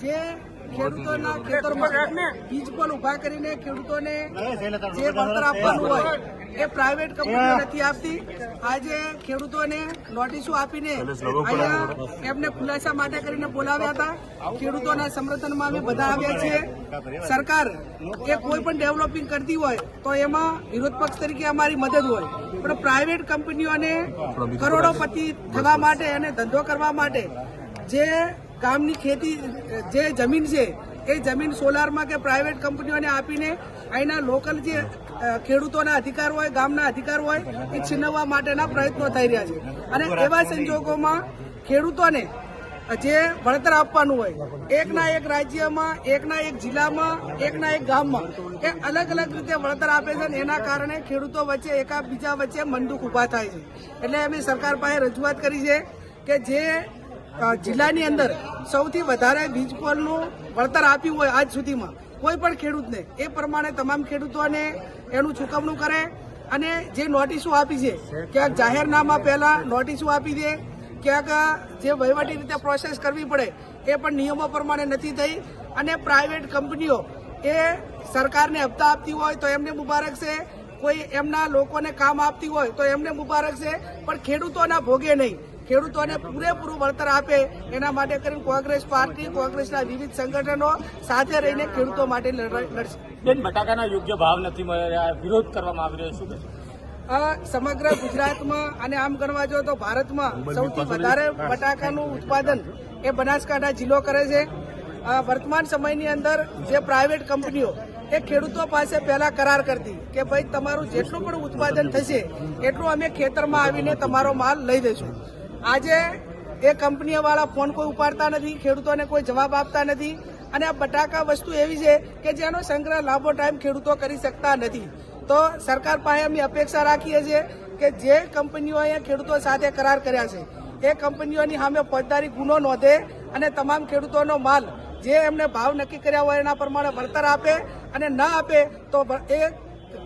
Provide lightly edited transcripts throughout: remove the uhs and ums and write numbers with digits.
જે ખેડૂતોના ખેતરમાં બીજ પોલ ઉભા કરીને ખેડૂતોને જે વળતર આપવાનું હોય એ પ્રાઇવેટ કંપનીઓ નથી આપતી. આજે ખેડૂતોને નોટિસો આપીને અહીંયા એમને ખુલાસા માટે કરીને બોલાવ્યા હતા. ખેડૂતોના સમર્થનમાં અમે બધા આવ્યા છીએ. સરકાર એ કોઈ પણ ડેવલપિંગ કરતી હોય તો એમાં વિરોધ પક્ષ તરીકે અમારી મદદ હોય, પણ પ્રાઇવેટ કંપનીઓને કરોડોપતિ થવા માટે અને ધંધો કરવા માટે જે ગામની ખેતી જે જમીન છે એ જમીન સોલારમાં કે પ્રાઇવેટ કંપનીઓને આપીને અહીંના લોકલ જે ખેડૂતોના અધિકાર હોય, ગામના અધિકાર હોય એ છીનવવા માટેના પ્રયત્નો થઈ રહ્યા છે. અને એવા સંજોગોમાં ખેડૂતોને જે વળતર આપવાનું હોય એકના એક રાજ્યમાં, એકના એક જિલ્લામાં, એકના એક ગામમાં એ અલગ અલગ રીતે વળતર આપે છે. એના કારણે ખેડૂતો વચ્ચે એકાબીજા વચ્ચે મનદુખ ઉભા થાય છે. એટલે અમે સરકાર પાસે રજૂઆત કરી છે કે જે જિલ્લાની અંદર સૌથી વધારે વીજ પોલનું વળતર આપ્યું હોય આજ સુધીમાં કોઈ પણ ખેડૂતને, એ પ્રમાણે તમામ ખેડૂતોને એનું ચૂકવણું કરે. અને જે નોટિસો આપી છે ક્યાંક જાહેરનામા પહેલા નોટિસો આપી દે, ક્યાંક જે વહીવટી રીતે પ્રોસેસ કરવી પડે એ પણ નિયમો પ્રમાણે નથી થઈ. અને પ્રાઇવેટ કંપનીઓ એ સરકારને હપ્તા આપતી હોય તો એમને મુબારક છે, કોઈ એમના લોકોને કામ આપતી હોય તો એમને મુબારક છે, પણ ખેડૂતોના ભોગે નહીં, ખેડૂતોને પૂરેપૂરું વળતર આપે એના માટે કરીને કોંગ્રેસ પાર્ટી, કોંગ્રેસના વિવિધ સંગઠનો સાથે રહીને ખેડૂતો માટે લડશે. બેન, બટાકાના યોગ્ય ભાવ નથી મળ્યા, વિરોધ કરવામાં આવી રહ્યો છે. સમગ્ર ગુજરાતમાં અને આમ ગણવા જો તો ભારતમાં સૌથી વધારે બટાકાનું ઉત્પાદન એ બનાસકાંઠા જિલ્લો કરે છે. વર્તમાન સમયની અંદર જે પ્રાઇવેટ કંપનીઓ એ ખેડૂતો પાસે પહેલા કરાર કરતી કે ભાઈ તમારું જેટલું પણ ઉત્પાદન થશે એટલું અમે ખેતરમાં આવીને તમારો માલ લઈ દઈશું. આજે એ કંપનીઓવાળા ફોન કોઈ ઉપાડતા નથી, ખેડૂતોને કોઈ જવાબ આપતા નથી. અને આ બટાકા વસ્તુ એવી છે કે જેનો સંગ્રહ લાંબો ટાઈમ ખેડૂતો કરી શકતા નથી. તો સરકાર પાસે અમે અપેક્ષા રાખીએ છીએ કે જે કંપનીઓએ ખેડૂતો સાથે કરાર કર્યા છે એ કંપનીઓની સામે ફોજદારી ગુનો નોંધે અને તમામ ખેડૂતોનો માલ જે એમને ભાવ નક્કી કર્યા હોય એના પ્રમાણે વળતર આપે, અને ન આપે તો એ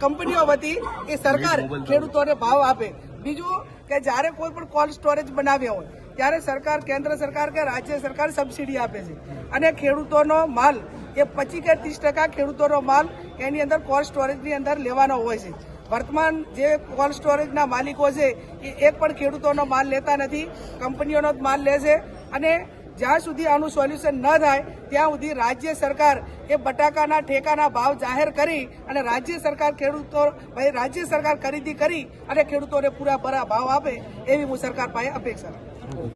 કંપનીઓ વતી એ સરકાર ખેડૂતોને ભાવ આપે. બીજું કે જ્યારે કોઈ પણ કોલ્ડ સ્ટોરેજ બનાવ્યા હોય ત્યારે સરકાર, કેન્દ્ર સરકાર કે રાજ્ય સરકાર સબસિડી આપે છે, અને ખેડૂતોનો માલ એ 25 કે 30% ખેડૂતોનો માલ એની અંદર કોલ્ડ સ્ટોરેજની અંદર લેવાનો હોય છે. વર્તમાન જે કોલ્ડ સ્ટોરેજના માલિકો છે એ એક પણ ખેડૂતોનો માલ લેતા નથી, કંપનીઓનો જ માલ લે છે. અને જ્યાં સુધી આનું સોલ્યુશન ન થાય ત્યાં સુધી રાજ્ય સરકાર એ બટાકાના ઠેકાના ભાવ જાહેર કરી અને રાજ્ય સરકાર ખરીદી કરી અને ખેડૂતોને પૂરા ભાવ આપે એવી હું સરકાર પાસે અપેક્ષા રાખું.